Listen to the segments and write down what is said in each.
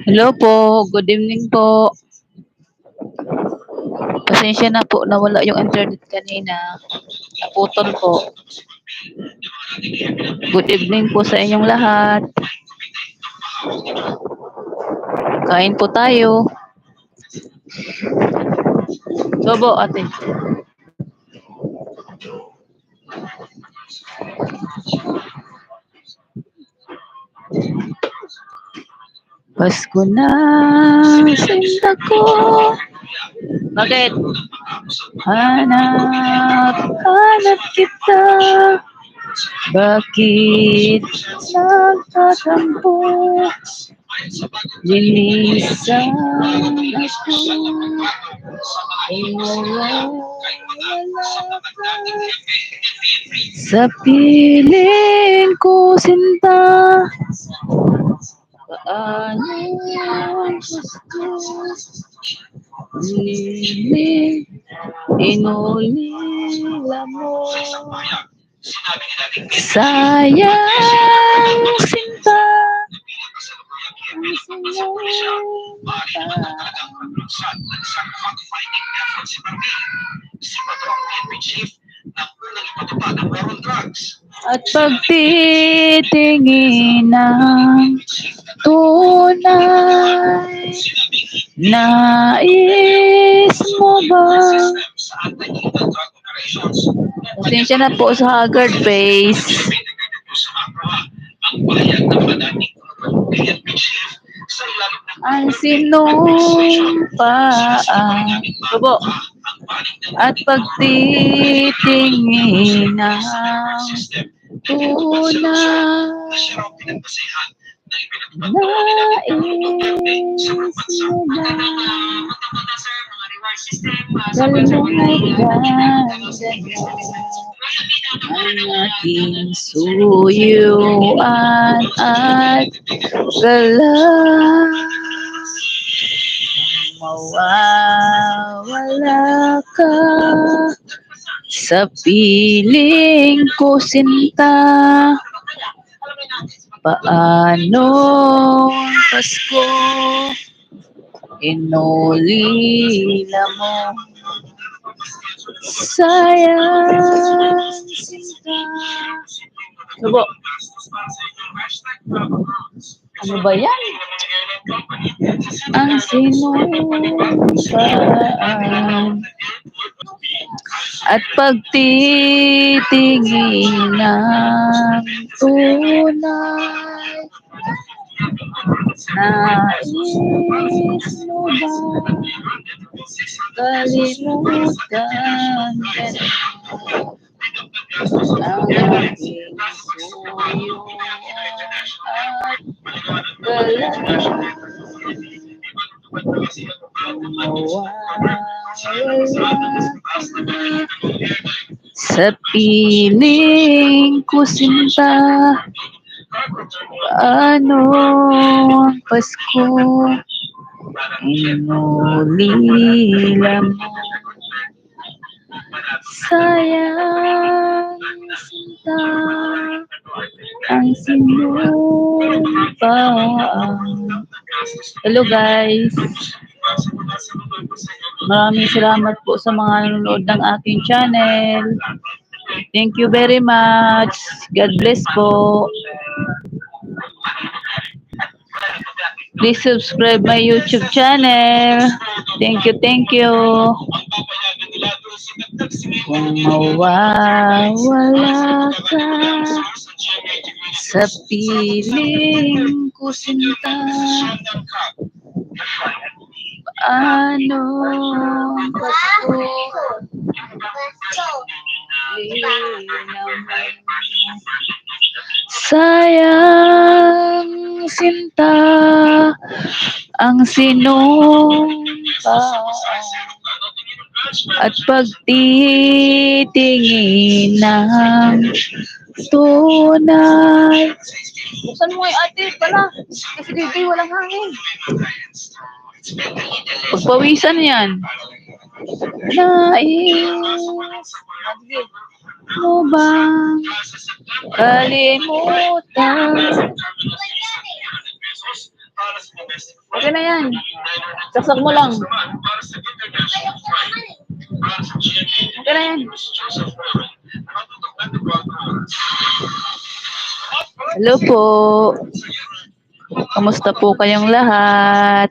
Hello po, good evening po. Pasensya na po, nawala yung internet kanina. Naputol po. Good evening po sa inyong lahat. Kain po tayo. Sobo, ate. Pasko na, sinta ko. Bakit? Hanap, hanap kita. Bakit nagtatampo? Linisan ako. Wala ka. Sa piling ko sinta. Paano ang gusto? Inulila mo. Sayang sinta. At pagtitingin ng tunay, nais mo ba? Pasensya na po sa haggard face. Ang sinumpaan. Subo. At pagtitingin ng tunay, nais mo ba? Kalimutan ang aking suyuan at gala. Mawawala ka sa piling ko sinta. Paano Pasko inulila mo? Sayang sinta. Subo. Ano ba yan? Ang sinumpaan at pagtitingin ng tunay, nais mo ba kalimutan ang aking suyuan at gala? Sa piling ko sinta. Ano ang Pasko inulila mo? Sayang sinta ang sinumpaan. Hello guys, maraming salamat po sa mga nanonood ng aking channel. Thank you very much. God bless po. Please subscribe my YouTube channel. Thank you, thank you. Kung mawawala ka sa piling ko sinta, paano Pasko sayang sinta ang sinumpaan at pagtitingin ng tunay. Buksan mo yung ate pala kasi dito walang hangin. Pagpawisan yan. Nais. mo bang kalimutan? Okay na yan. Saksak mo lang. Okay na yan. Hello po. Kamusta po kayong lahat?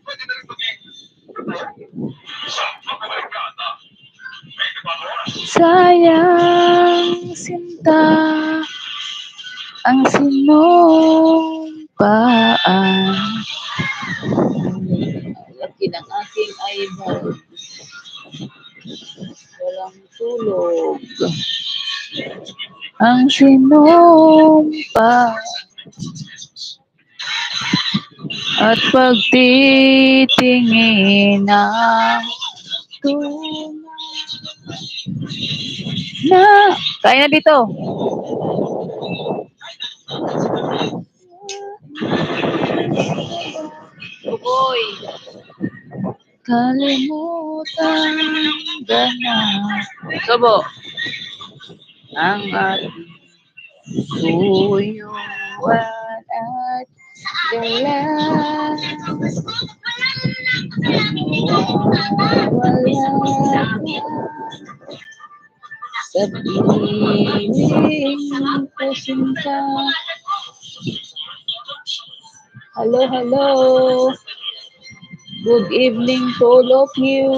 Sayang sinta ang sinumpaan. Laki ng aking eyeball. Walang tulog. Ang sinumpa at pagtitingin ng tunay na kaya na dito. Tukoy. Kalimutan na Sobo. Ang ating tuyuan at gala. Wala sa piling ko sinta. Hello, hello. Good evening to all of you.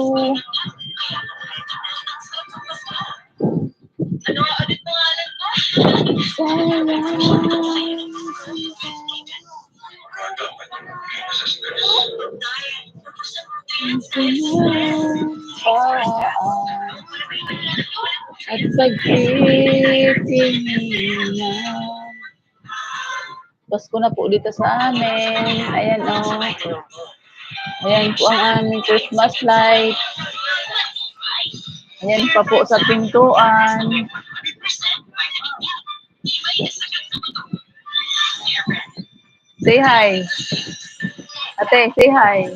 At pagtitinginan. Pasko na po dito sa amin. Ayan o. Ayan po ang aming Christmas light. Ayan pa po sa pintuan. Say hi. Ate, say hi.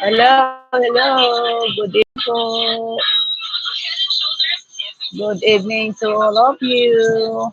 Hello, hello. Good evening po. Good evening to all of you.